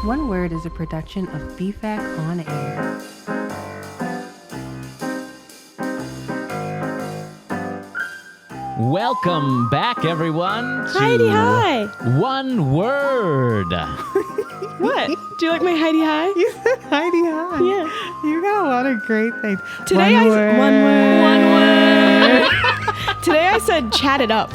One Word is a production of BFAC On Air. Welcome back, everyone, to Heidi Hi. One Word. What? Do you like my Heidi Hi? You said Heidi Hi. Yeah. You got a lot of great things. Today One word. Today I said chat it up.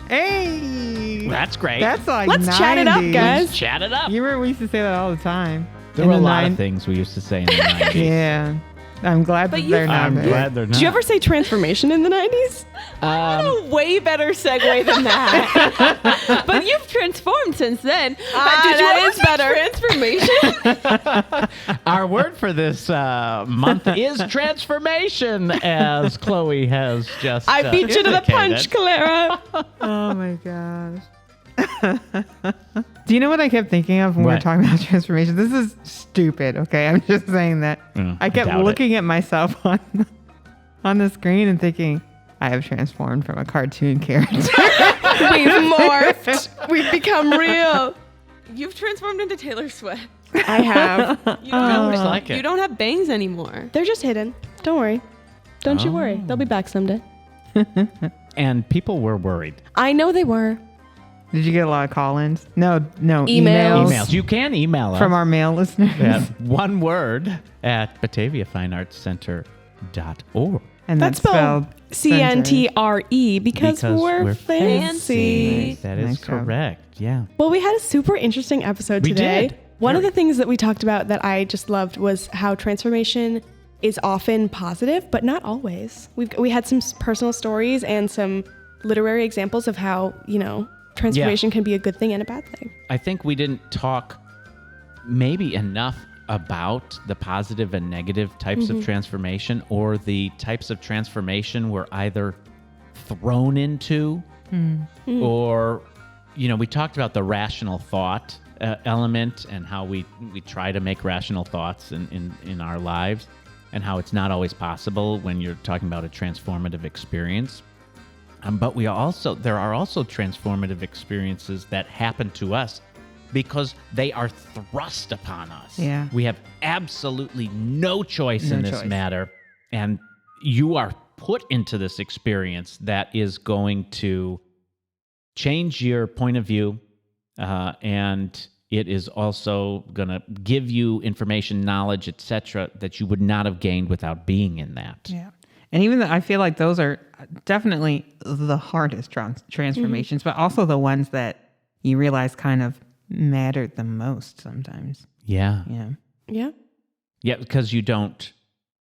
Hey. That's great. That's like Let's 90s. chat it up, guys. Chat it up. You remember we used to say that all the time. There were a lot of things we used to say in the 90s. Yeah. I'm glad that they're not I'm there. glad they're not. Did you ever say transformation in the 90s? A way better segue than that. But you've transformed since then. Did you ever say transformation? Our word for this month is transformation, as Chloe has just I beat you to the punch, indicated. Clara. Oh my gosh. Do you know what I kept thinking of when we were What? talking about transformation? This is stupid, okay? I'm just saying that. I kept doubt looking at myself on the screen and thinking, I have transformed from a cartoon character. We've morphed. We've become real. You've transformed into Taylor Swift. I have. You don't, Looks like it. you don't have bangs anymore. They're just hidden. Don't worry. Don't you worry. They'll be back someday. And people were worried. I know they were. Did you get a lot of call-ins? No, Emails. Emails. You can email us from our male listeners. at one word at BataviaFineArtsCenter.org. And That's that's spelled center. CNTRE because we're fancy. Nice. That is Nice job. correct. Yeah. Well, we had a super interesting episode We today. did. One of Very. the things that we talked about that I just loved was how transformation is often positive, but not always. We had some personal stories and some literary examples of how, transformation can be a good thing and a bad thing. I think we didn't talk maybe enough about the positive and negative types of transformation, or the types of transformation we're either thrown into or, we talked about the rational thought element and how we try to make rational thoughts in our lives, and how it's not always possible when you're talking about a transformative experience. But there are also transformative experiences that happen to us because they are thrust upon us. Yeah. We have absolutely no choice No in this choice. matter. And you are put into this experience that is going to change your point of view. And it is also going to give you information, knowledge, etc., that you would not have gained without being in that. Yeah. And even though I feel like those are definitely the hardest transformations, but also the ones that you realize kind of mattered the most sometimes. Yeah. Yeah. Yeah. Yeah, because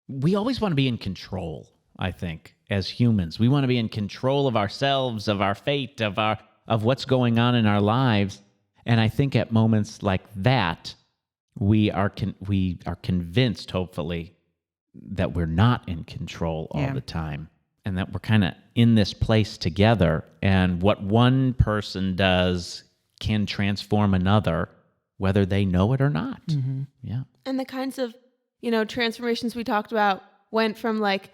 we always want to be in control, I think, as humans. We want to be in control of ourselves, of our fate, of what's going on in our lives. And I think at moments like that, we are convinced, hopefully, that we're not in control all the time, and that we're kind of in this place together. And what one person does can transform another, whether they know it or not. Mm-hmm. Yeah. And the kinds of, transformations we talked about went from like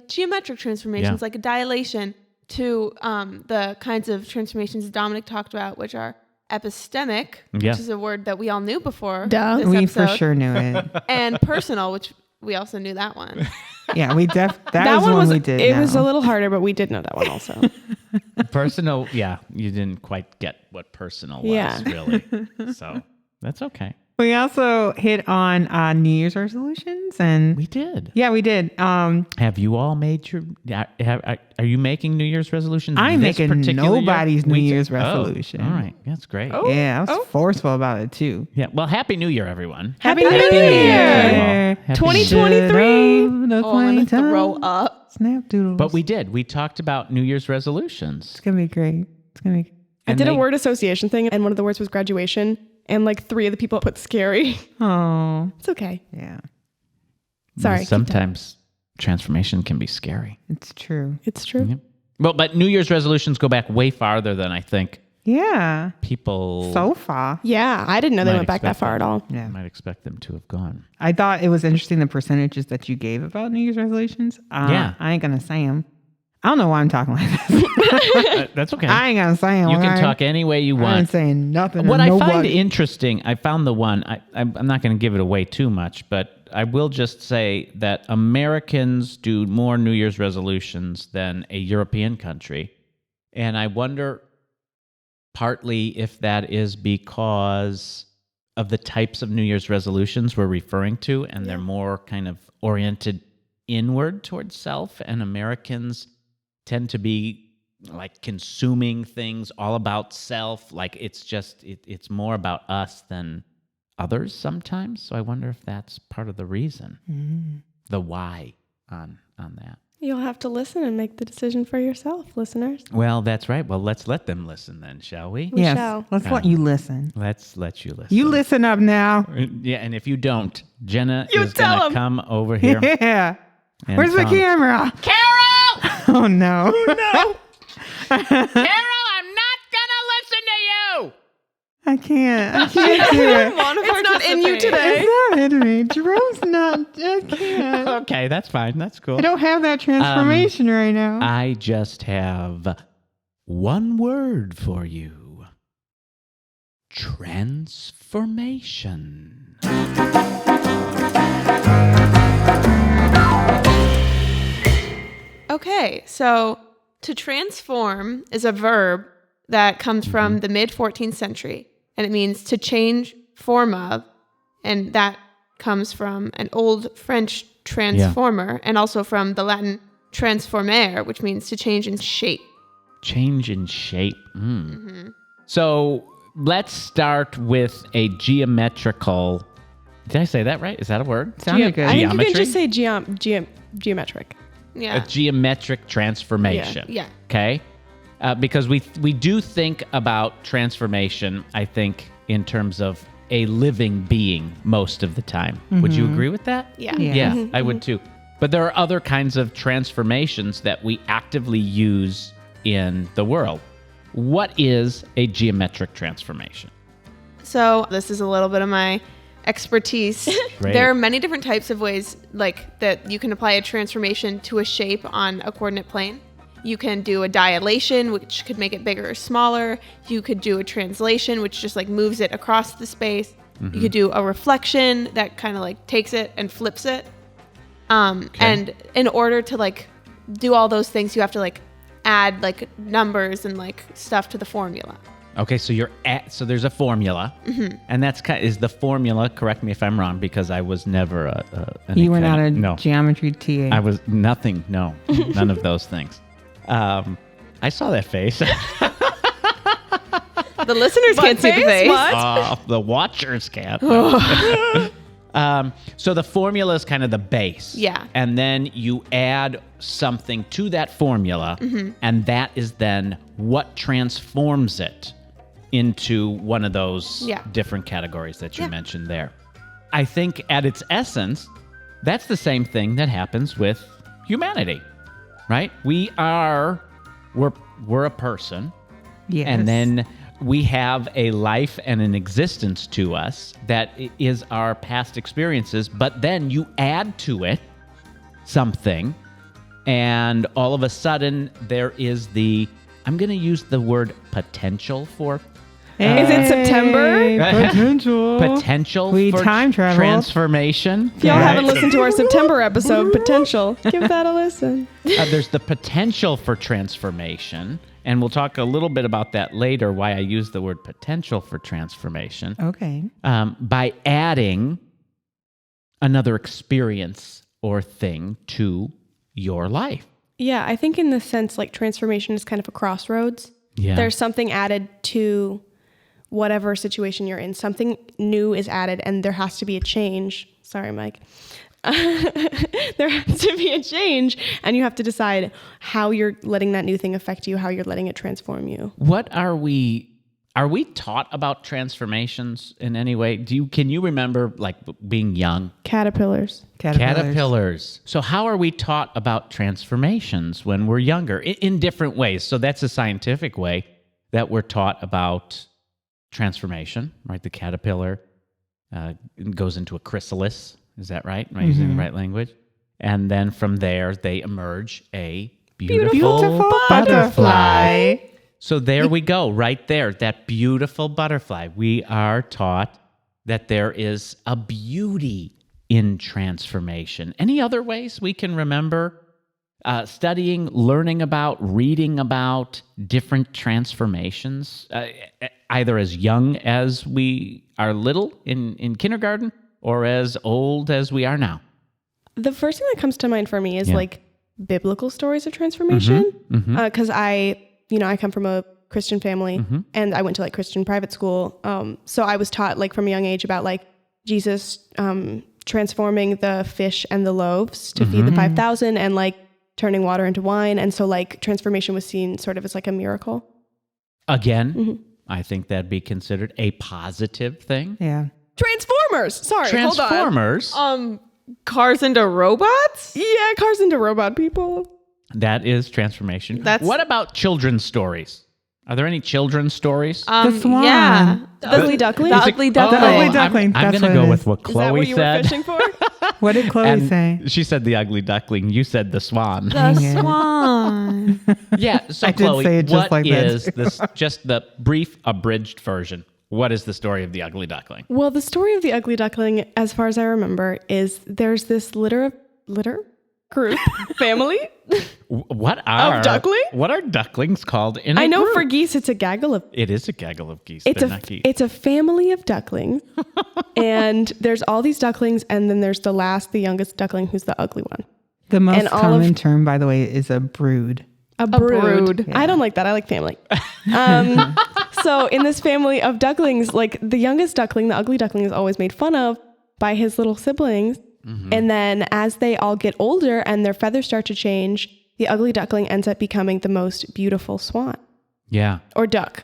geometric transformations, Yeah. like a dilation, to the kinds of transformations Dominic talked about, which are epistemic, Yeah. which is a word that we all knew before. Duh. This We episode, for sure knew it. and personal, which we also knew that one. Yeah, we that was one one was we did. It was know. a little harder, but we did know that one also. Personal, yeah, you didn't quite get what personal was, Yeah. really. So that's okay. We also hit on New Year's resolutions, and We did. yeah, we did. Have you all made your? Are you making New Year's resolutions? I'm this making particular year? nobody's New We did. Year's Oh, resolution. all right, that's great. Yeah, I was forceful about it too. Yeah. Well, Happy New Year, everyone. Happy New Year! Happy 2023. Oh, I'm gonna throw up. Snap doodles. But we did. We talked about New Year's resolutions. It's gonna be great. It's gonna be. I And did a they- word association thing, and one of the words was graduation, and like 3 of the people put scary. Oh, It's okay. yeah, Sorry. Sometimes transformation can be scary. it's true. It's true. Yeah. Well, but New Year's resolutions go back way farther than I think Yeah, people so far. Yeah, I didn't know they might went back that expect far at all. Yeah, might expect them to have gone. I thought it was interesting the percentages that you gave about New Year's resolutions. Yeah. I ain't gonna say them. I don't know why I'm talking like this. That's okay. I ain't gonna say it. You can talk any way you I want. ain't saying nothing. What to I nobody. find interesting, I found the one, I'm not going to give it away too much, but I will just say that Americans do more New Year's resolutions than a European country. And I wonder partly if that is because of the types of New Year's resolutions we're referring to, and they're more kind of oriented inward towards self, and Americans tend to be like consuming things all about self, like it's more about us than others sometimes. So I wonder if that's part of the reason, the why on that. You'll have to listen and make the decision for yourself, listeners. Well, that's right. Well, let's let them listen then, shall we? We Yes. shall. Let's let you listen. Let's let you listen. You listen up now. Yeah, and if you don't, Jenna You is tell gonna 'em. come over here. Yeah. and Where's the tell 'em. camera? Carol! Oh no. Carol, I'm not gonna listen to you. I can't do it. It's not in you today. It's not in me. Jerome's not. I can't. Okay, that's fine. That's cool. I don't have that transformation right now. I just have one word for you. Transformation. Okay, so to transform is a verb that comes from the mid 14th century, and it means to change form of, and that comes from an old French transformer, and also from the Latin transformare, which means to change in shape. Change in shape. So let's start with a geometrical. Did I say that right? Is that a word? Sounded good. I think you Geometry? can just say geometric. Yeah. A geometric transformation. Yeah. Okay. Because we do think about transformation, I think, in terms of a living being most of the time. Would you agree with that? Yeah. Yeah. Yeah, I would too. But there are other kinds of transformations that we actively use in the world. What is a geometric transformation? So this is a little bit of my expertise. Great. There are many different types of ways like that you can apply a transformation to a shape on a coordinate plane. You can do a dilation, which could make it bigger or smaller. You could do a translation, which just like moves it across the space. You could do a reflection that kind of like takes it and flips it. And in order to like do all those things, you have to like add like numbers and like stuff to the formula. Okay, so so there's a formula, and that's is the formula. Correct me if I'm wrong, because I was never You were not a no. geometry TA. I was nothing. No, none of those things. I saw that face. The listeners can't see the face. Oh, the watchers can't. So the formula is kind of the base. Yeah. And then you add something to that formula, and that is then what transforms it into one of those different categories that you mentioned there. I think at its essence, that's the same thing that happens with humanity, right? We're a person. Yes. And then we have a life and an existence to us that is our past experiences, but then you add to it something, and all of a sudden there is I'm going to use the word potential for. Is it September? Potential. We for time traveled. transformation. If y'all haven't listened to our September episode, Potential, give that a listen. There's the potential for transformation, and we'll talk a little bit about that later, why I use the word potential for transformation. Okay. By adding another experience or thing to your life. Yeah, I think in the sense like transformation is kind of a crossroads. Yeah. There's something added to whatever situation you're in. Something new is added and there has to be a change. Sorry, Mike. There has to be a change, and you have to decide how you're letting that new thing affect you, how you're letting it transform you. What are we taught about transformations in any way? Can you remember like being young? Caterpillars. So how are we taught about transformations when we're younger in different ways? So that's a scientific way that we're taught about transformation, right? The caterpillar goes into a chrysalis. Is that right? Am I using the right language? And then from there, they emerge a beautiful butterfly. So there we go, right there, that beautiful butterfly. We are taught that there is a beauty in transformation. Any other ways we can remember studying, learning about, reading about different transformations, either as young as we are little in kindergarten or as old as we are now? The first thing that comes to mind for me is like biblical stories of transformation. Because I come from a Christian family and I went to like Christian private school. So I was taught like from a young age about like Jesus transforming the fish and the loaves to feed the 5,000 and like turning water into wine. And so like transformation was seen sort of as like a miracle. Again, I think that'd be considered a positive thing. Yeah. Transformers! Sorry, hold on. Transformers. Cars into robots? Yeah, cars into robot people. That is transformation. That's- What about children's stories? Are there any children's stories? The swan. Yeah. The ugly duckling? The ugly duckling. ugly duckling. I'm That's going to what go it with is. what Is that Chloe what you were said. fishing for? What did Chloe And say? she said the ugly duckling. You said the swan. The swan. Yeah. So I did Chloe, say it just what like that, is too. this? Just the brief, abridged version. What is the story of the ugly duckling? Well, the story of the ugly duckling, as far as I remember, is there's this group, family. What are duckling? What are ducklings called in a I know group? for geese, it's a gaggle of. It is a gaggle of geese. It's They're a not geese. it's a family of ducklings, and there's all these ducklings, and then there's the youngest duckling, who's the ugly one. The most and all common of- term, by the way, is a brood. A brood. brood. I don't like that. I like family. So in this family of ducklings, like the youngest duckling, the ugly duckling, is always made fun of by his little siblings. And then as they all get older and their feathers start to change, the ugly duckling ends up becoming the most beautiful swan Yeah. or duck.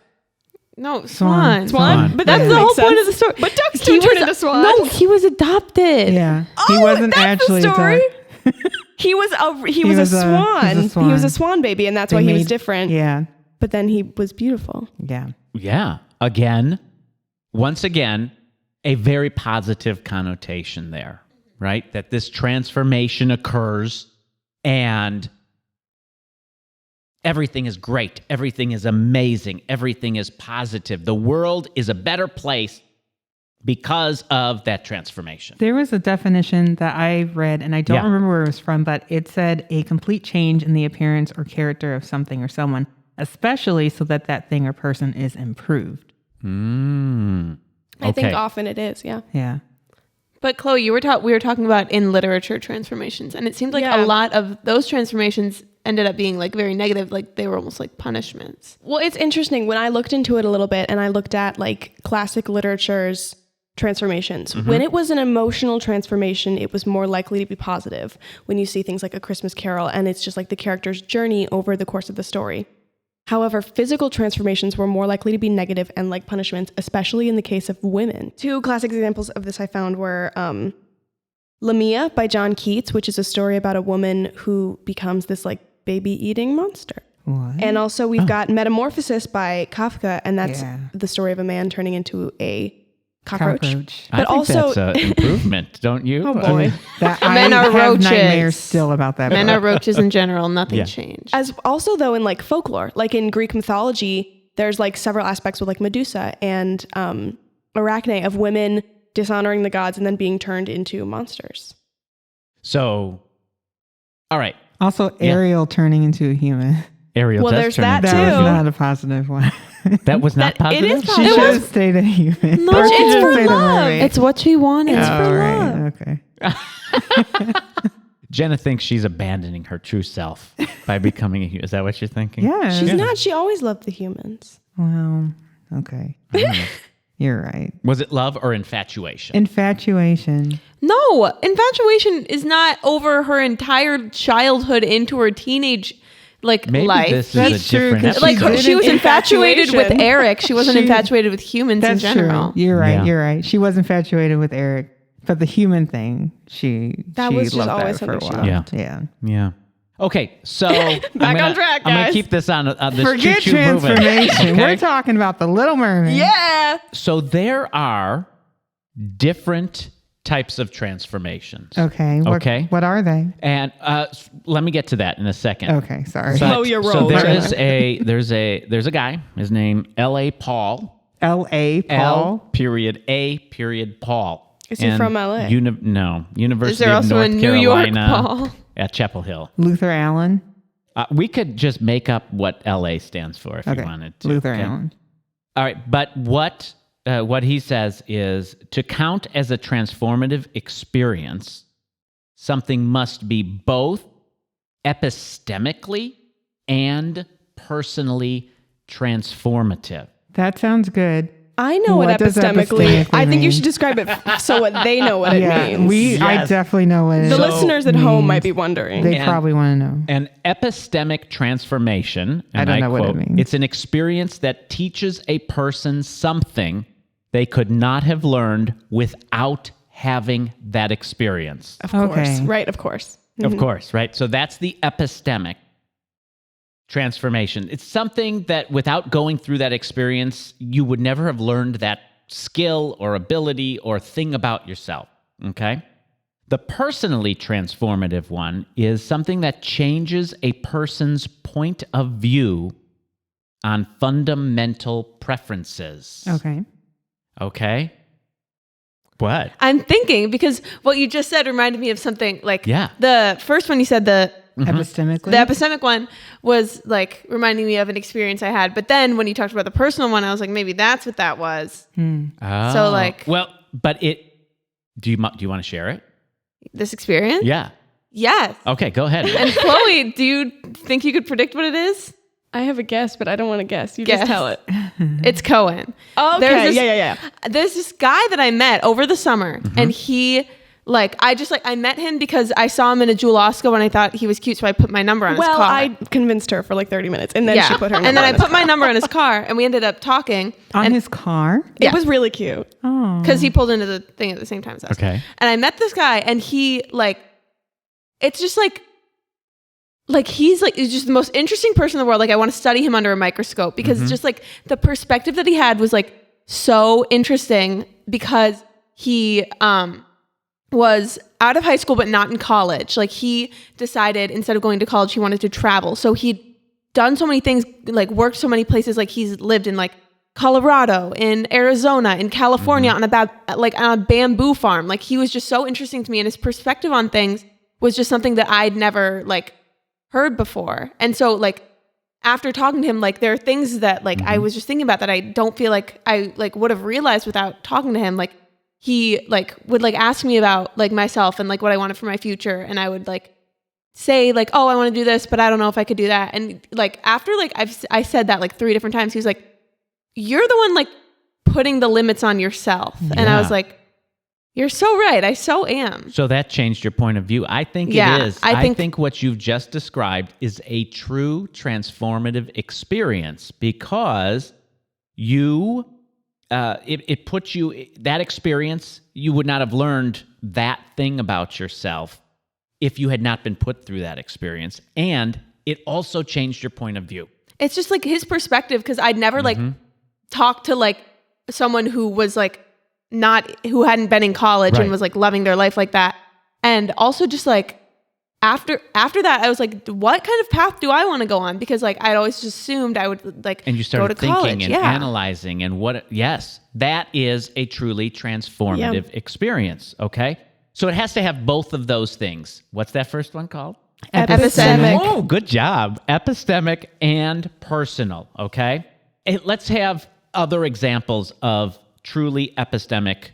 No, swan. Swan. But That's that the whole makes point of sense. the story. But ducks He don't turn was- into swans. No, he was adopted. Yeah. Oh, he wasn't that's actually the story. a duck. He was a He was a swan. swan. He was a swan baby, and that's They why he was made- different. Yeah. But then he was beautiful. Yeah. Yeah. Once again, a very positive connotation there, right? That this transformation occurs and everything is great. Everything is amazing. Everything is positive. The world is a better place because of that transformation. There was a definition that I read, and I don't Yeah. remember where it was from, but it said a complete change in the appearance or character of something or someone, especially so that that thing or person is improved. I think often it is, yeah. Yeah. But Chloe, we were talking about in literature transformations, and it seemed like Yeah. a lot of those transformations ended up being like very negative, like they were almost like punishments. Well, it's interesting. When I looked into it a little bit and I looked at like classic literature's transformations, when it was an emotional transformation, it was more likely to be positive. When you see things like A Christmas Carol and it's just like the character's journey over the course of the story. However, physical transformations were more likely to be negative and like punishments, especially in the case of women. Two classic examples of this I found were Lamia by John Keats, which is a story about a woman who becomes this like baby-eating monster. What? And also we've got Metamorphosis by Kafka, and that's Yeah. the story of a man turning into a cockroach. Cockroach. I But think also- that's an improvement, don't you? Oh, boy. That Men I are have roaches. nightmares still about that. Men book. are roaches in general. Nothing Yeah. changed. As also though in like folklore, like in Greek mythology, there's like several aspects with like Medusa and Arachne of women dishonoring the gods and then being turned into monsters. So, all right. Also, Ariel turning into a human. Ariel Well, does there's turn that into- That too. was not a positive one. That was not That- it positive? is She positive. should have stayed a human. No, Or she it's should have for stayed a love. mermaid. It's what she wanted. It's for All love. right. Okay. Jenna thinks she's abandoning her true self by becoming a human. Is that what you're thinking? Yeah. She's not. She always loved the humans. Well, okay. You're right. Was it love or infatuation? Infatuation. No, infatuation is not over her entire childhood into her teenage Maybe life. this is That's a true, different 'cause episode. Like did she was infatuated with infatuation. Eric. She wasn't She- infatuated with humans That's in general. true. You're right. Yeah. You're right. She was infatuated with Eric, but the human thing, That she was just loved always that for a something she while. loved. Yeah. Yeah. Okay, so I'm on track, I'm gonna guys. keep this on this Forget choo-choo moving, transformation. okay? We're talking about the Little Mermaid. Yeah. So there are different types of transformations. Okay. Okay. What are they? And let me get to that in a second. Okay. Sorry. Slow your roll. So Right. there's a guy. His name L.A. Paul. L.A. Paul. L.A. Paul. Is he from LA? No, University Is there of also North a New York Carolina Paul? at Chapel Hill. Luther Allen. We could just make up what L.A. stands for if you wanted to. Luther okay? Allen. All right, but what he says is to count as a transformative experience, something must be both epistemically and personally transformative. That sounds good. I know what does epistemically. I think you mean? should describe it so what they know what it means. I Yes. definitely know what it The is. listeners at home might be wondering. They And- probably want to know. An epistemic transformation, and I don't know what it quote, means. it's an experience that teaches a person something they could not have learned without having that experience. Of course. Okay. Right, of course. Of course, right? So that's the epistemic transformation. It's something that without going through that experience, you would never have learned that skill or ability or thing about yourself, okay? The personally transformative one is something that changes a person's point of view on fundamental preferences. Okay. Okay? What? I'm thinking because what you just said reminded me of something like Yeah. the first one you said, Epistemically. the epistemic one was like reminding me of an experience I had. But then when you talked about the personal one, I was like, maybe that's what that was. So, like- well, but do you want to share it? This experience? Yeah. Yes. Okay, go ahead. And Chloe, do you think you could predict what it is? I have a guess, but I don't want to guess. You Guess. just tell it. It's Cohen. Okay. There's this- yeah. There's this guy that I met over the summer, and he, I met him because I saw him in a Jewel Osco and I thought he was cute, so I put my number on his Well, car. I convinced her for like 30 minutes, and then she put her number and then on I his put my number on his car, and we ended up talking. On and his car? It was really cute. Oh. because he pulled into the thing at the same time as us. Okay. And I met this guy, and he it's just he's just the most interesting person in the world. Like I want to study him under a microscope because just like the perspective that he had was like so interesting because he was out of high school but not in college. Like he decided instead of going to college he wanted to travel. So he'd done so many things, like worked so many places. Like he's lived in like Colorado, in Arizona, in California on a bamboo farm. Like he was just so interesting to me, and his perspective on things was just something that I'd never heard before. And so after talking to him, there are things that I was just thinking about that I don't feel like I would have realized without talking to him. He would ask me about myself and what I wanted for my future, and I would say oh, I want to do this, but I don't know if I could do that. And after I said that 3 different times, he was like, you're the one putting the limits on yourself. And I was like, you're so right. I so am. So that changed your point of view. I think Yeah, it is. I I think what you've just described is a true transformative experience because it puts you, that experience, you would not have learned that thing about yourself if you had not been put through that experience. And it also changed your point of view. It's just his perspective, because I'd never talked to someone who was who hadn't been in college Right. and was loving their life like that. And also just after that, I was like, what kind of path do I want to go on? Because I'd always just assumed I would And you go started to thinking college. and analyzing and yes, that is a truly transformative experience, okay? So it has to have both of those things. What's that first one called? Epistemic. Oh, good job. Epistemic and personal, okay? Let's have other examples of truly epistemic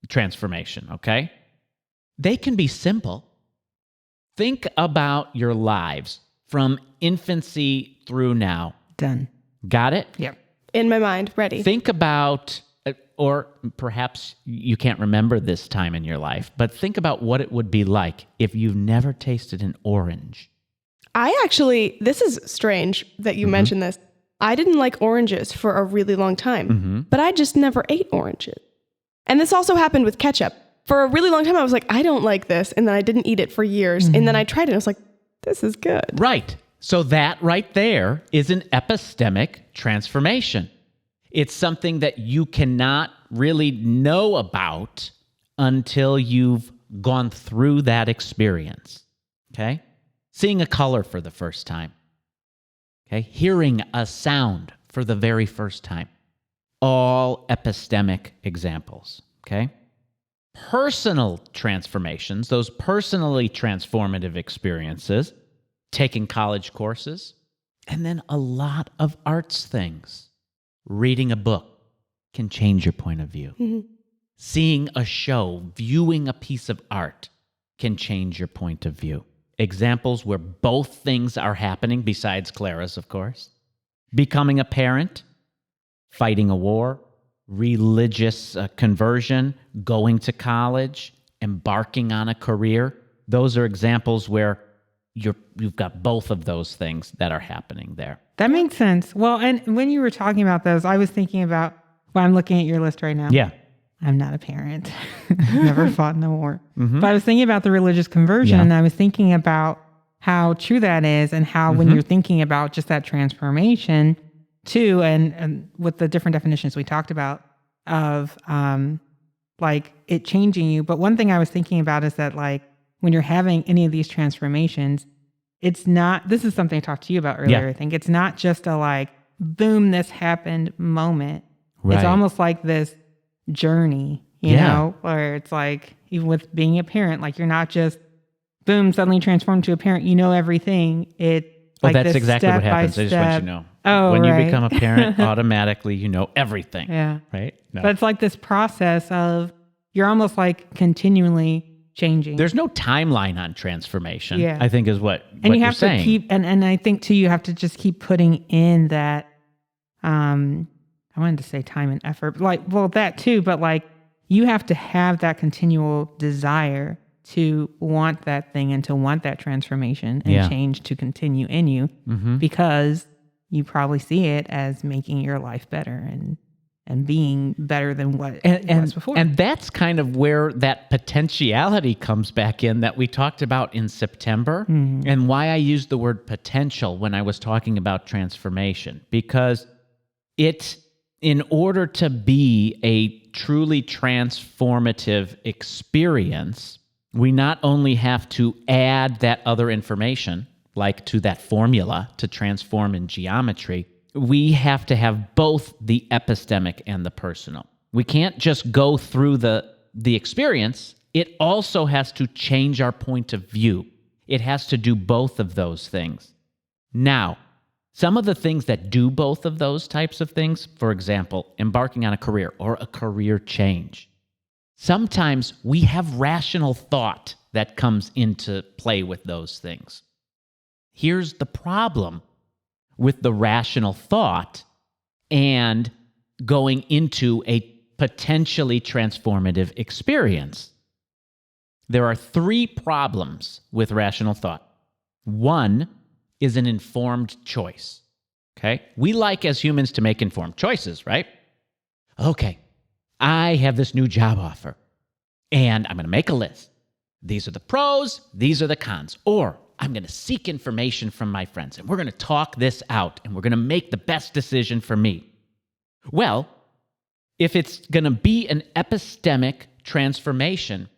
transformation, okay? They can be simple. Think about your lives from infancy through now. Done. Got it? Yep. In my mind, ready. Think about, or perhaps you can't remember this time in your life, but think about what it would be like if you've never tasted an orange. This is strange that you mentioned this. I didn't like oranges for a really long time, but I just never ate oranges. And this also happened with ketchup. For a really long time, I was like, I don't like this. And then I didn't eat it for years. And then I tried it and I was like, this is good. Right. So that right there is an epistemic transformation. It's something that you cannot really know about until you've gone through that experience. Okay? Seeing a color for the first time. Okay? Hearing a sound for the very first time. All epistemic examples. Okay? Personal transformations, those personally transformative experiences, taking college courses, and then a lot of arts things. Reading a book can change your point of view. Mm-hmm. Seeing a show, viewing a piece of art can change your point of view. Examples where both things are happening, besides Clara's, of course. Becoming a parent, fighting a war, religious conversion, going to college, embarking on a career. Those are examples where you've got both of those things that are happening there. That makes sense. Well, and when you were talking about those, I was thinking about, well, I'm looking at your list right now. Yeah. I'm not a parent. I've never fought in the war. Mm-hmm. But I was thinking about the religious conversion, Yeah. and I was thinking about how true that is, and how when you're thinking about just that transformation too, and with the different definitions we talked about of like it changing you. But one thing I was thinking about is that like when you're having any of these transformations, it's not, this is something I talked to you about earlier, Yeah. I think. It's not just a like, boom, this happened moment. Right. It's almost like this journey, you Yeah. know, where it's like, even with being a parent, like you're not just, boom, suddenly transformed to a parent, you know everything. Well, Like that's this exactly what happens. I just want you step-by-step- to know. Oh, when right. you become a parent, automatically you know everything. Yeah. Right? No. But it's like this process of, you're almost like continually changing. There's no timeline on transformation, Yeah. I think is what And what you you're have saying. to keep, and I think too, you have to just keep putting in that, I wanted to say time and effort, but like, well, that too, but like you have to have that continual desire to want that thing and to want that transformation and Yeah. change to continue in you, because you probably see it as making your life better and being better than what it was before. And that's kind of where that potentiality comes back in that we talked about in September, and why I used the word potential when I was talking about transformation, because in order to be a truly transformative experience, we not only have to add that other information, like to that formula to transform in geometry, we have to have both the epistemic and the personal. We can't just go through the experience. It also has to change our point of view. It has to do both of those things. Now, some of the things that do both of those types of things, for example, embarking on a career or a career change, sometimes we have rational thought that comes into play with those things. Here's the problem with the rational thought and going into a potentially transformative experience. There are 3 problems with rational thought. One is an informed choice. Okay? We like as humans to make informed choices, right? Okay, I have this new job offer, and I'm going to make a list. These are the pros, these are the cons. Or I'm going to seek information from my friends, and we're going to talk this out, and we're going to make the best decision for me. Well, if it's going to be an epistemic transformation,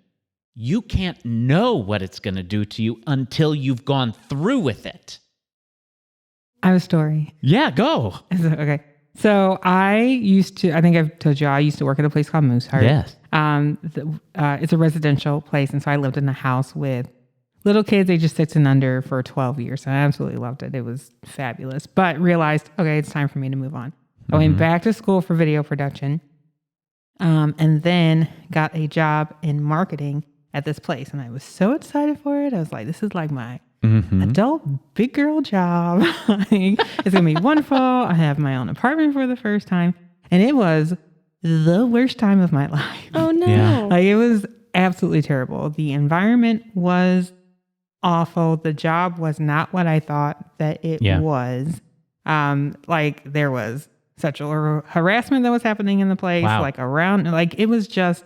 you can't know what it's going to do to you until you've gone through with it. I have a story. Yeah, go. Okay. So I think I've told you, I used to work at a place called Mooseheart. Yes. It's a residential place. And so I lived in a house with little kids, ages 6 and under, for 12 years. And I absolutely loved it. It was fabulous. But realized, okay, it's time for me to move on. I went back to school for video production, and then got a job in marketing at this place. And I was so excited for it. I was like, this is like my adult big girl job. Like, it's going to be wonderful. I have my own apartment for the first time. And it was the worst time of my life. Oh no. Yeah. Like, it was absolutely terrible. The environment was awful. The job was not what I thought that it was. Like, there was sexual harassment that was happening in the place, Wow. like around, like it was just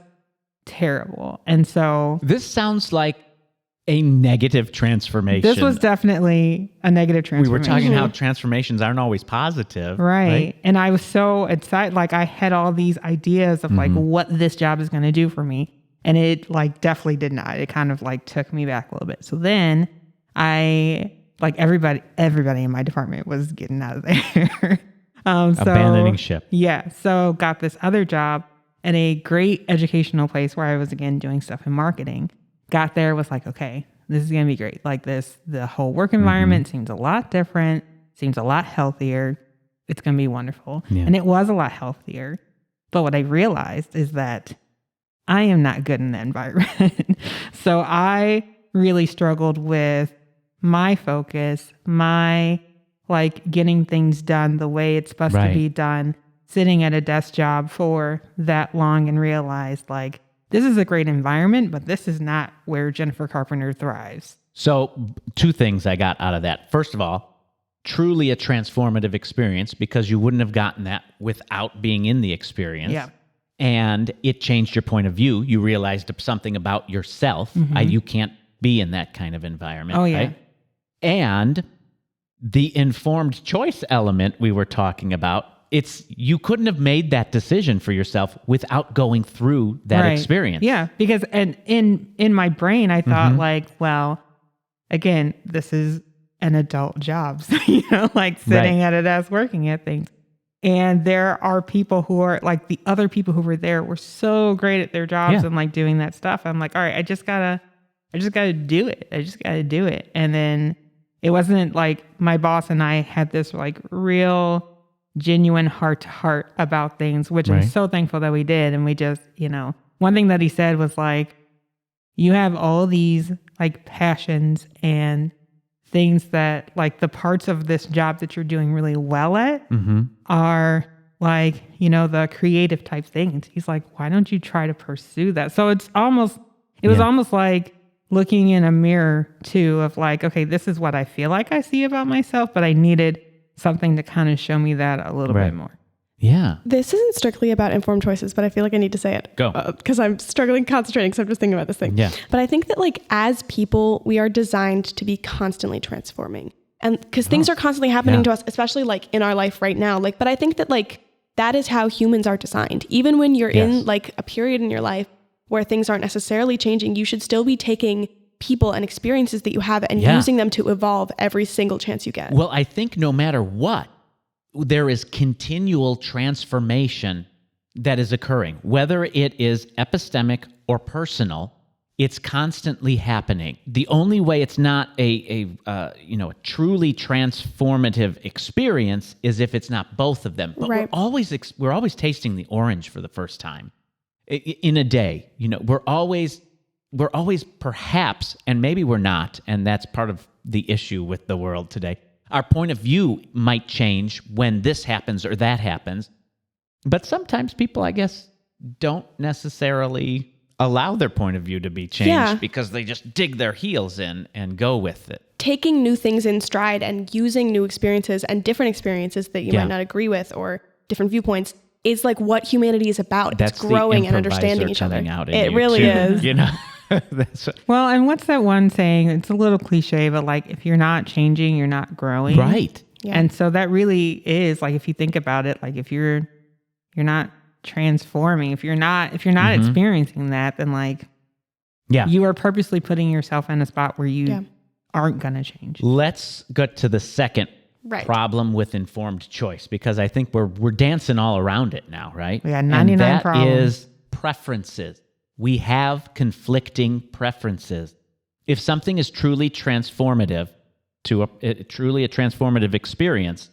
terrible. And so This sounds like a negative transformation. this was definitely a negative we transformation. were talking how transformations aren't always positive. Right. And I was so excited. Like, I had all these ideas of like what this job is going to do for me. And it like definitely did not. It kind of like took me back a little bit. So then everybody in my department was getting out of there. Abandoning ship. Yeah. So got this other job at a great educational place where I was again doing stuff in marketing. Got there, was like, okay, this is going to be great. Like the whole work environment seems a lot different, seems a lot healthier. It's going to be wonderful. Yeah. And it was a lot healthier. But what I realized is that I am not good in that environment. So I really struggled with my focus, my like getting things done the way it's supposed to be done, sitting at a desk job for that long and realized like, this is a great environment, but this is not where Jennifer Carpenter thrives. So 2 things I got out of that. First of all, truly a transformative experience because you wouldn't have gotten that without being in the experience. Yeah. And it changed your point of view. You realized something about yourself. You can't be in that kind of environment. Oh, yeah. Right? And the informed choice element we were talking about, you couldn't have made that decision for yourself without going through that experience. Yeah, because and in my brain I thought like, well, again, this is an adult job, so, like sitting at a desk working at things. And there are people who are like the other people who were there were so great at their jobs and like doing that stuff. I'm like, all right, I just gotta do it. I just gotta do it. And then it wasn't like my boss and I had this like real genuine heart to heart about things, which I'm so thankful that we did. And we just, one thing that he said was like, you have all these like passions and things that like the parts of this job that you're doing really well at are like, the creative type things. He's like, why don't you try to pursue that? So it was almost like looking in a mirror too of like, okay, this is what I feel like I see about myself, but I needed something to kind of show me that a little bit more. Yeah. This isn't strictly about informed choices, but I feel like I need to say it. Go. Because I'm struggling concentrating because I'm just thinking about this thing. Yeah. But I think that like as people, we are designed to be constantly transforming. And because things are constantly happening to us, especially like in our life right now. Like, but I think that like that is how humans are designed. Even when you're in like a period in your life where things aren't necessarily changing, you should still be taking people and experiences that you have and using them to evolve every single chance you get. Well, I think no matter what, there is continual transformation that is occurring. Whether it is epistemic or personal, it's constantly happening. The only way it's not a truly transformative experience is if it's not both of them. But we're always tasting the orange for the first time in a day. We're always perhaps, and maybe we're not, and that's part of the issue with the world today. Our point of view might change when this happens or that happens, but sometimes people, I guess, don't necessarily allow their point of view to be changed because they just dig their heels in and go with it. Taking new things in stride and using new experiences and different experiences that you might not agree with or different viewpoints is like what humanity is about. That's it's growing and understanding each other. It really is. Well, and what's that one saying? It's a little cliche, but like if you're not changing, you're not growing. Right. Yeah. And so that really is like if you think about it, like if you're not transforming, if you're not experiencing that, then like you are purposely putting yourself in a spot where you aren't going to change. Let's get to the second problem with informed choice, because I think we're dancing all around it now, right? We got 99 and that problems. is preferences. We have conflicting preferences. If something is truly transformative truly a transformative experience,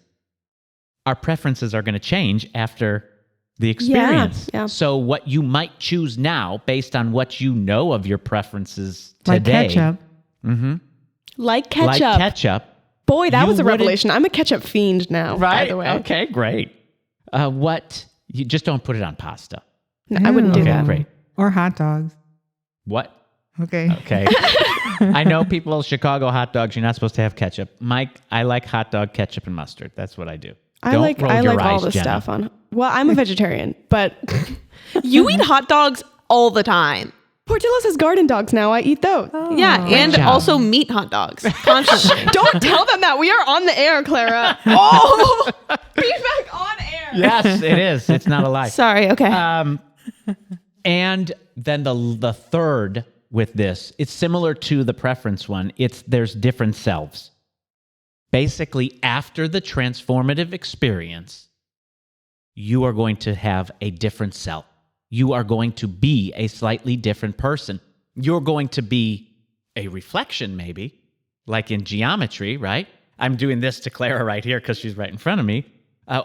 our preferences are going to change after the experience. Yeah. So what you might choose now based on what you know of your preferences today. Like ketchup. Mm-hmm. Like ketchup. Like ketchup. Boy, that You was a wouldn't- revelation. I'm a ketchup fiend now, Right? by the way. Okay, great. You just don't put it on pasta. No, I wouldn't do Okay, that. great. Or hot dogs. What? Okay. Okay. I know people, Chicago hot dogs, you're not supposed to have ketchup. Mike, I like hot dog ketchup and mustard. That's what I do. I Don't like roll your all eyes, this Jenna. stuff on. Well, I'm a vegetarian, but You eat hot dogs all the time. Portillo's has garden dogs now. I eat those. Yeah, and job. also meat hot dogs constantly. Don't tell them that. We are on the air, Clara. Oh, be back on air. Yes, it is. It's not a lie. Sorry, okay. And then the third with this, it's similar to the preference one. There's different selves. Basically, after the transformative experience, you are going to have a different self. You are going to be a slightly different person. You're going to be a reflection, maybe, like in geometry, right? I'm doing this to Clara right here because she's right in front of me.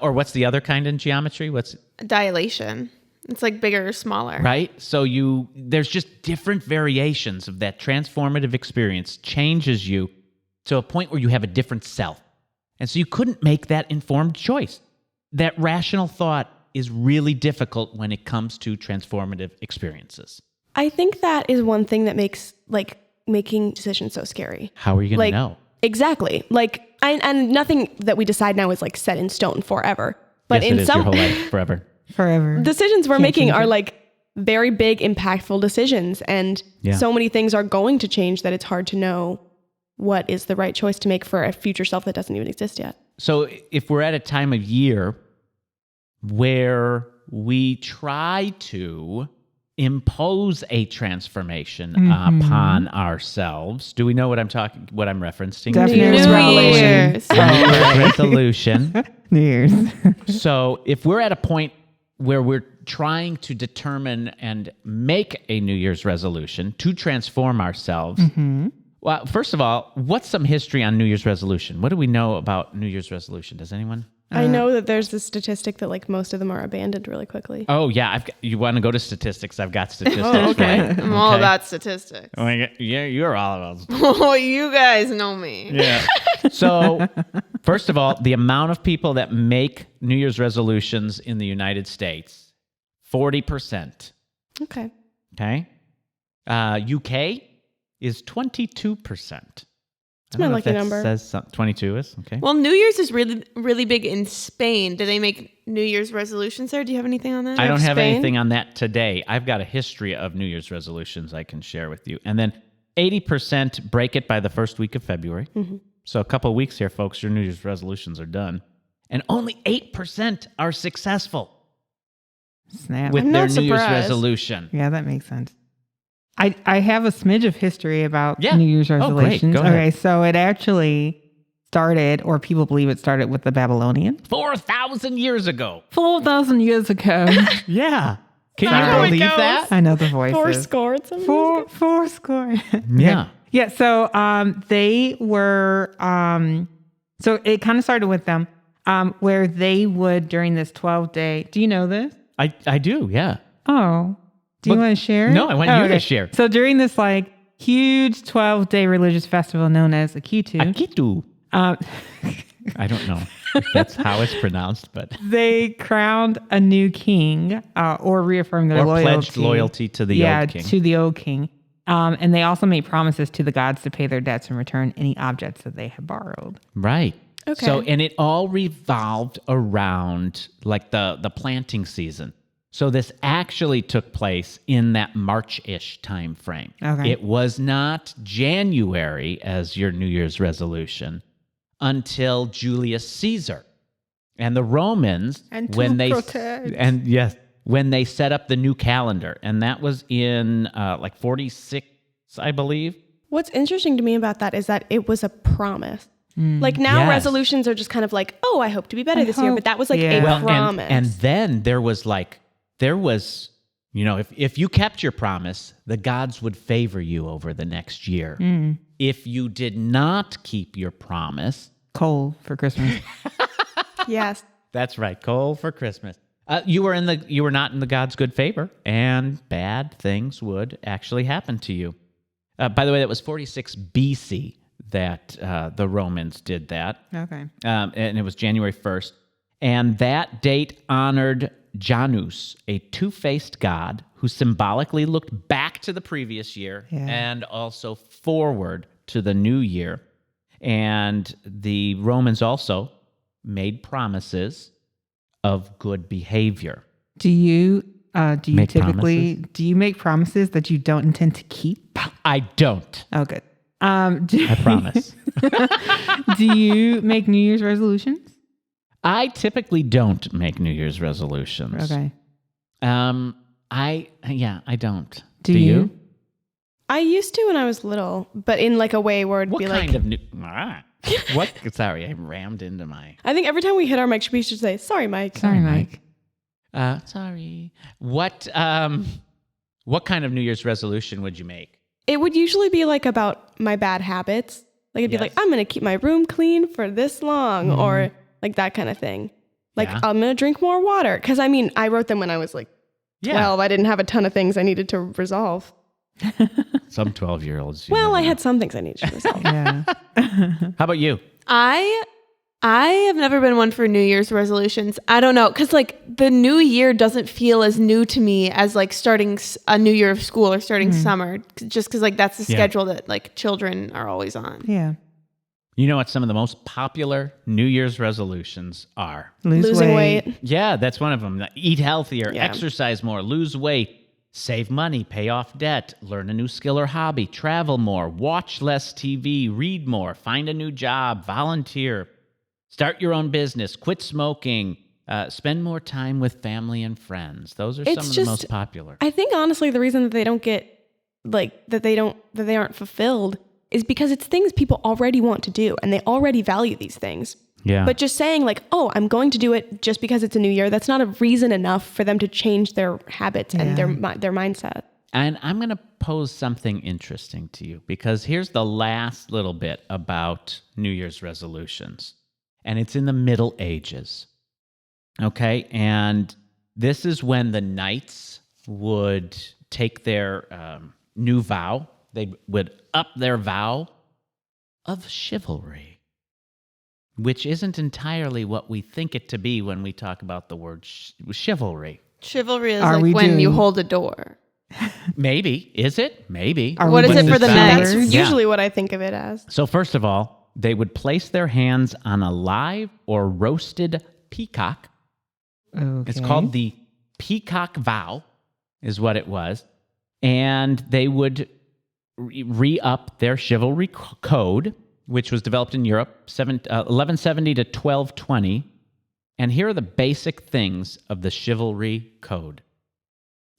Or what's the other kind in geometry? What's Dilation. It's like bigger or smaller. right? So there's just different variations of that transformative experience changes you to a point where you have a different self. And so you couldn't make that informed choice. That rational thought is really difficult when it comes to transformative experiences. I think that is one thing that makes like making decisions so scary. How are you going to know? Exactly. Like, and nothing that we decide now is like set in stone forever. But Yes, in it is some your whole life, forever. Forever. decisions we're Can't making change are it. like very big, impactful decisions, and Yeah. so many things are going to change that it's hard to know what is the right choice to make for a future self that doesn't even exist yet. So if we're at a time of year where we try to impose a transformation upon ourselves, do we know what I'm referencing? Definitely. New Resolution. Year's. Resolution. New Year's. So if we're at a point where we're trying to determine and make a New Year's resolution to transform ourselves, well, first of all, what's some history on New Year's resolution? What do we know about New Year's resolution? Does anyone? I know that there's this statistic that like most of them are abandoned really quickly. Oh, yeah. You want to go to statistics? I've got statistics. okay. Right? I'm all about statistics. Oh my God. Yeah, you're all about Oh, you guys know me. Yeah. So, first of all, the amount of people that make New Year's resolutions in the United States, 40%. Okay. Okay. UK is 22%. It's my lucky number. Says 22 is okay. Well, New Year's is really, really big in Spain. Do they make New Year's resolutions there? Do you have anything on that? I don't have Spain? anything on that today. I've got a history of New Year's resolutions I can share with you. And then 80% break it by the first week of February. So a couple of weeks here, folks, your New Year's resolutions are done. And only 8% are successful Snap. with I'm their not New Year's surprised. resolution. Yeah, that makes sense. I have a smidge of history about Yeah. New Year's Oh, great. resolutions. Go ahead. Okay, so it actually started, or people believe it started with the Babylonians 4,000 years ago. 4,000 years ago. Yeah. Can Sorry. you believe that? I know the voices. Four score. Four score. Yeah. Yeah, so they were, so it kind of started with them, where they would, during this 12-day, do you know this? I do, yeah. Oh, do you Well, want to share? no, I want you to share. So during this like huge 12-day religious festival known as Akitu, Akitu. I don't know if that's how it's pronounced, but they crowned a new king, or reaffirmed their or loyalty. pledged loyalty to the old king. to the old king. And they also made promises to the gods to pay their debts and return any objects that they had borrowed. Right. Okay. So, and it all revolved around like the planting season. So this actually took place in that March-ish time frame. Okay. It was not January as your New Year's resolution until Julius Caesar and the Romans And to when they protect. and yes, when they set up the new calendar, and that was in like 46, I believe. What's interesting to me about that is that it was a promise. Like now Yes. resolutions are just kind of like, oh, I hope to be better this year. hope- But that was like yeah. a Well, promise. And then there was, if you kept your promise, the gods would favor you over the next year. If you did not keep your promise, Coal for Christmas. yes. that's right, coal for Christmas. You were not in the gods' good favor, and bad things would actually happen to you. By the way, that was 46 BC that the Romans did that. Okay. And it was January 1st. And that date honored Janus, a two-faced god who symbolically looked back to the previous year Yeah. and also forward to the new year. And the Romans also made promises of good behavior. Do you Make typically do you make promises that you don't intend to keep? I don't. Oh, good. I promise. Do you make New Year's resolutions? I typically don't make New Year's resolutions. Okay. I don't. Do you? I used to when I was little, but in like a way where it'd What be kind like, of new? What? Sorry, I rammed into my. I think every time we hit our mic, we should say, sorry, Mike. Sorry, Mike. Sorry. What kind of New Year's resolution would you make? It would usually be like about my bad habits. Like it'd be like, Yes. I'm going to keep my room clean for this long or like that kind of thing. Like Yeah. I'm going to drink more water. Cause I mean, I wrote them when I was like 12. I didn't have a ton of things I needed to resolve. Some 12-year-olds. Well, I had some things I needed to resolve. Yeah. How about you? I have never been one for New Year's resolutions. I don't know, because like the new year doesn't feel as new to me as like starting a new year of school or starting summer, just because like that's the Yeah. schedule that like children are always on. Yeah. You know what some of the most popular New Year's resolutions are? Losing weight. Yeah, that's one of them. Eat healthier, Yeah. exercise more, lose weight, save money, pay off debt, learn a new skill or hobby, travel more, watch less TV, read more, find a new job, volunteer, start your own business, quit smoking, spend more time with family and friends. Those are some It's of the just- most popular. I think honestly, the reason that they don't get like that they aren't fulfilled is because it's things people already want to do and they already value these things. Yeah. But just saying like, oh, I'm going to do it just because it's a new year, that's not a reason enough for them to change their habits and their mindset. And I'm going to pose something interesting to you because here's the last little bit about New Year's resolutions. And it's in the Middle Ages. Okay? And this is when the knights would take their new vow. They would up their vow of chivalry, which isn't entirely what we think it to be when we talk about the word chivalry. Chivalry is Are we like when you doing- hold a door. Maybe. Is it? Maybe. Are What we is it doing for the feathers? men? That's Yeah. usually what I think of it as. So first of all, they would place their hands on a live or roasted peacock. Okay. It's called the peacock vow, is what it was. And they would re-up their chivalry code, which was developed in Europe, 1170 to 1220. And here are the basic things of the chivalry code.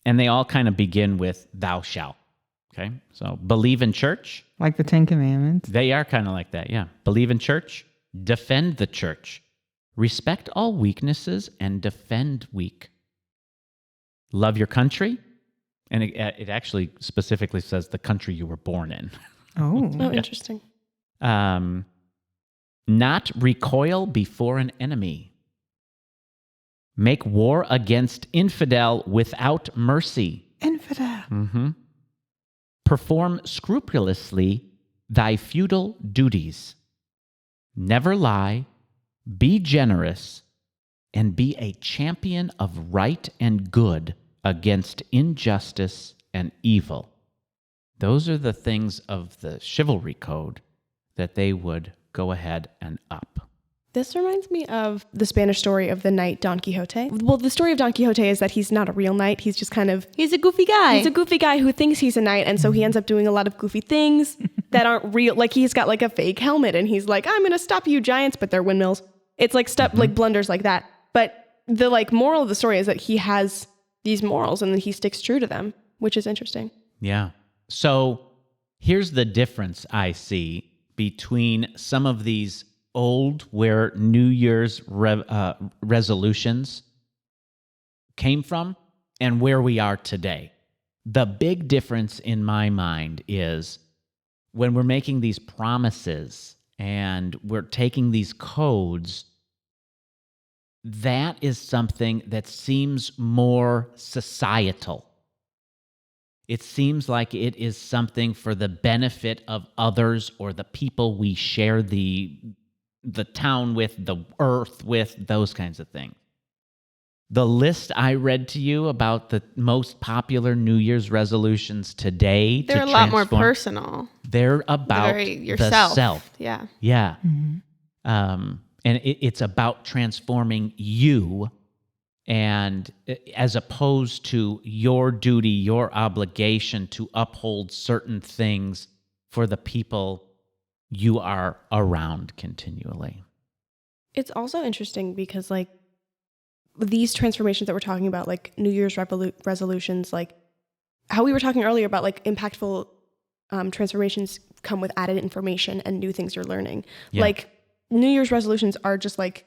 And they all kind of begin with thou shalt. Okay? So believe in church. Like the 10 Commandments. They are kind of like that, yeah. Believe in church, defend the church, respect all weaknesses and defend weak. Love your country, and it actually specifically says the country you were born in. Oh. Oh, interesting. Not recoil before an enemy. Make war against infidel without mercy. Infidel. Perform scrupulously thy feudal duties. Never lie, be generous, and be a champion of right and good against injustice and evil. Those are the things of the chivalry code that they would go ahead and up. This reminds me of the Spanish story of the knight Don Quixote. Well, the story of Don Quixote is that he's not a real knight. He's just kind of... He's a goofy guy. He's a goofy guy who thinks he's a knight, and so he ends up doing a lot of goofy things that aren't real. Like, he's got, like, a fake helmet, and he's like, I'm going to stop you giants, but they're windmills. It's, like, stuff, like, blunders like that. But the, like, moral of the story is that he has these morals, and he sticks true to them, which is interesting. Yeah. So here's the difference I see between some of these old, where New Year's resolutions came from, and where we are today. The big difference in my mind is when we're making these promises and we're taking these codes, that is something that seems more societal. It seems like it is something for the benefit of others or the people we share the town with, the earth with, those kinds of things. The list I read to you about the most popular New Year's resolutions today, They're to a lot more transform- personal. They're about Very the yourself. self. Yeah. Yeah. And it's about transforming you, and as opposed to your duty, your obligation to uphold certain things for the people you are around continually. It's also interesting because, like, these transformations that we're talking about, like New Year's resolutions, like how we were talking earlier about like impactful transformations come with added information and new things you're learning. Yeah. Like New Year's resolutions are just like,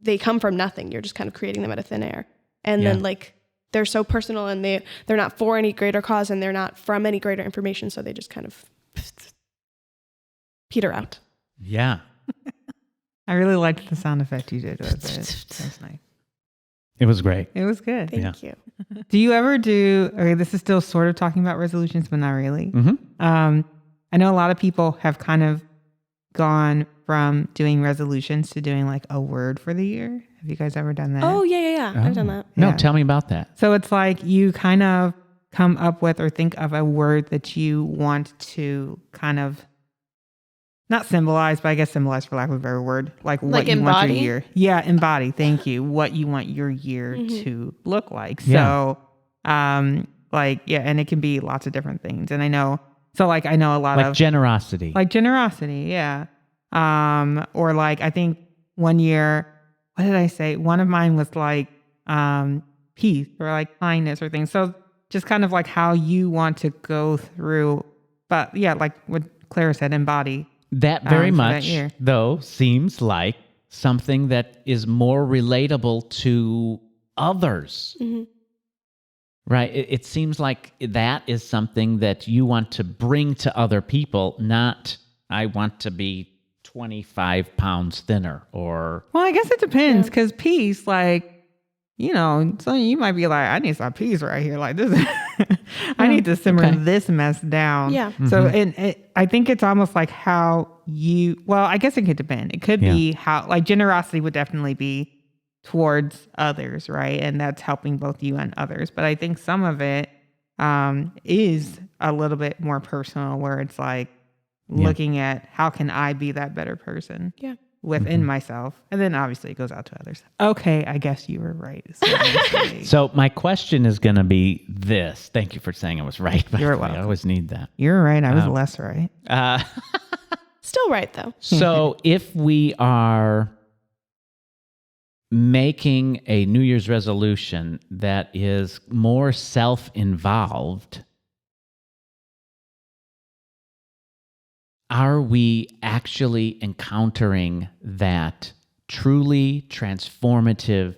they come from nothing. You're just kind of creating them out of thin air. And then like, they're so personal and they're not for any greater cause and they're not from any greater information. So they just kind of peter out. Yeah. I really liked the sound effect you did with it. That's nice. It was great. It was good. Thank you. Do you ever do, okay, this is still sort of talking about resolutions, but not really. I know a lot of people have kind of gone from doing resolutions to doing like a word for the year. Have you guys ever done that? Oh, yeah. I've done that. No, Yeah. tell me about that. So it's like you kind of come up with or think of a word that you want to kind of not symbolize, but I guess symbolize for lack of a better word, like what you want embody? your year. Yeah, embody. Thank you. What you want your year to look like. Yeah. So, like, yeah, and it can be lots of different things. And I know a lot Like of generosity. like generosity. Yeah. Or like, I think one year, what did I say? One of mine was like, peace or like kindness or things. So just kind of like how you want to go through, but yeah, like what Clara said, embody. That very for that much, year. though, seems like something that is more relatable to others. Right? It seems like that is something that you want to bring to other people, not I want to be 25 pounds thinner or... Well, I guess it depends because peace, like, you know, so you might be like, I need some peace right here. Like this, I need to simmer this mess down. Yeah. So, and I think it's almost like how well, I guess it could depend. It could be how, like generosity would definitely be towards others, right? And that's helping both you and others. But I think some of it is a little bit more personal where it's like looking at how can I be that better person? Yeah. Within myself. And then obviously it goes out to others. Okay, I guess you were right. So my question is going to be this. Thank you for saying I was right. You're I welcome. always need that. You're right. I was less right. Still right, though. So if we are making a New Year's resolution that is more self-involved, are we actually encountering that truly transformative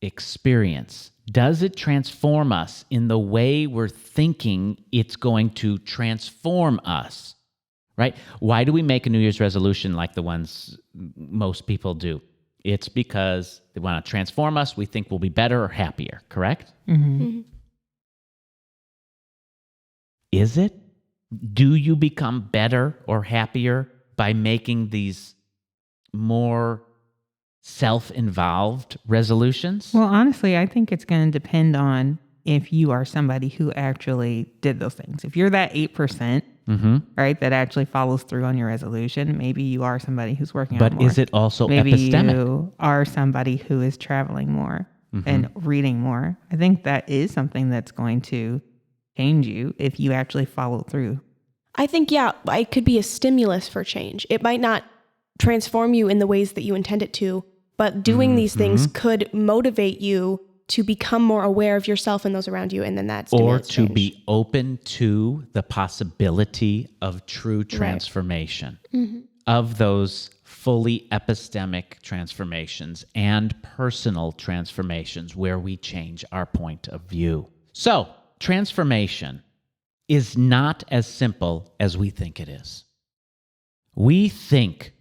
experience? Does it transform us in the way we're thinking it's going to transform us? Right? Why do we make a New Year's resolution like the ones most people do? It's because they want to transform us. We think we'll be better or happier, correct? Is it? Do you become better or happier by making these more self-involved resolutions? Well, honestly, I think it's going to depend on if you are somebody who actually did those things. If you're that 8%, right, that actually follows through on your resolution, maybe you are somebody who's working out more. But is it also maybe epistemic? You are somebody who is traveling more and reading more. I think that is something that's going to change you if you actually follow through. I think, it could be a stimulus for change. It might not transform you in the ways that you intend it to, but doing these things could motivate you to become more aware of yourself and those around you, and then that stimulates Or to change. be open to the possibility of true transformation, of those fully epistemic transformations and personal transformations where we change our point of view. So, transformation is not as simple as we think it is. We think,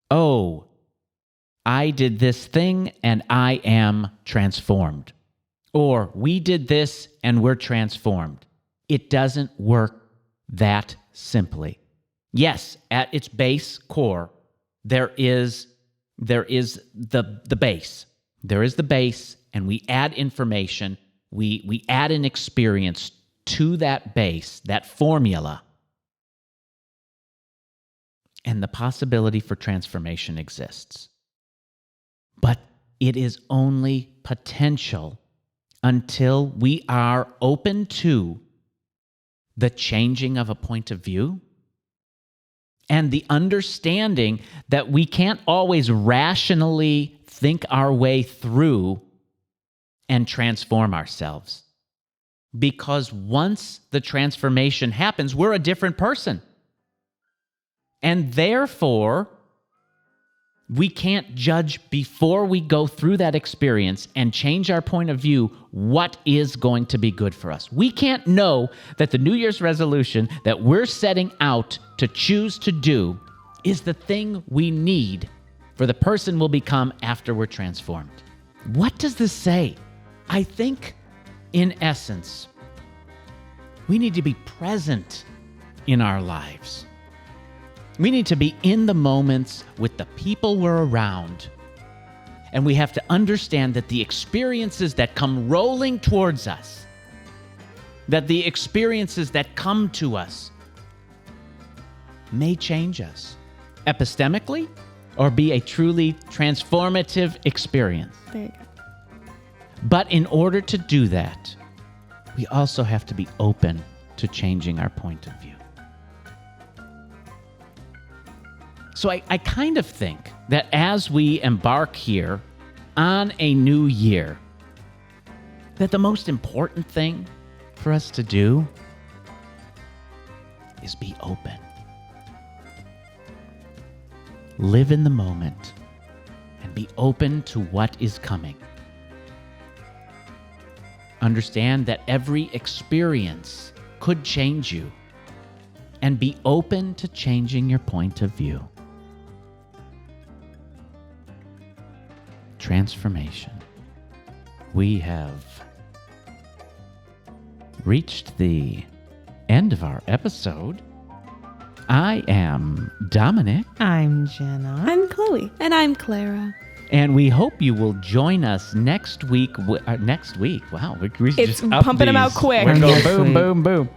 oh, I did this thing and I am transformed. Or we did this and we're transformed. It doesn't work that simply. Yes, at its base core, there is the base. There is the base, and we add information. We add an experience to that base, that formula. And the possibility for transformation exists. But it is only potential until we are open to the changing of a point of view and the understanding that we can't always rationally think our way through and transform ourselves. Because once the transformation happens, we're a different person. And therefore, we can't judge before we go through that experience and change our point of view what is going to be good for us. We can't know that the New Year's resolution that we're setting out to choose to do is the thing we need for the person we'll become after we're transformed. What does this say? I think, in essence, we need to be present in our lives. We need to be in the moments with the people we're around. And we have to understand that the experiences that come rolling towards us, that the experiences that come to us may change us epistemically or be a truly transformative experience. There you go. But in order to do that, we also have to be open to changing our point of view. So I kind of think that as we embark here on a new year, that the most important thing for us to do is be open. Live in the moment and be open to what is coming. Understand that every experience could change you, and be open to changing your point of view. Transformation. We have reached the end of our episode. I am Dominic. I'm Jenna. I'm Chloe. And I'm Clara. And we hope you will join us next week. Next week. Wow. We It's just up pumping them out these. quick. We're going Next boom, week. boom, boom.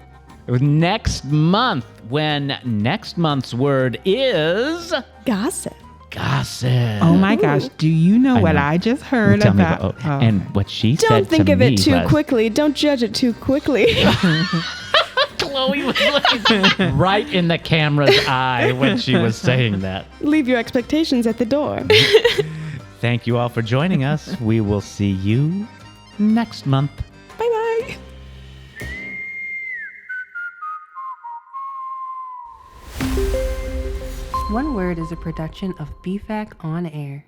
Next month, when next month's word is Gossip. gossip. Oh my gosh. Do you know I what know. I just heard Tell me about? about- And what she said Don't think to of me it too was, quickly. Don't judge it too quickly. Chloe was looking right in the camera's eye when she was saying that. Leave your expectations at the door. Thank you all for joining us. We will see you next month. Bye-bye. One Word is a production of BFAC On Air.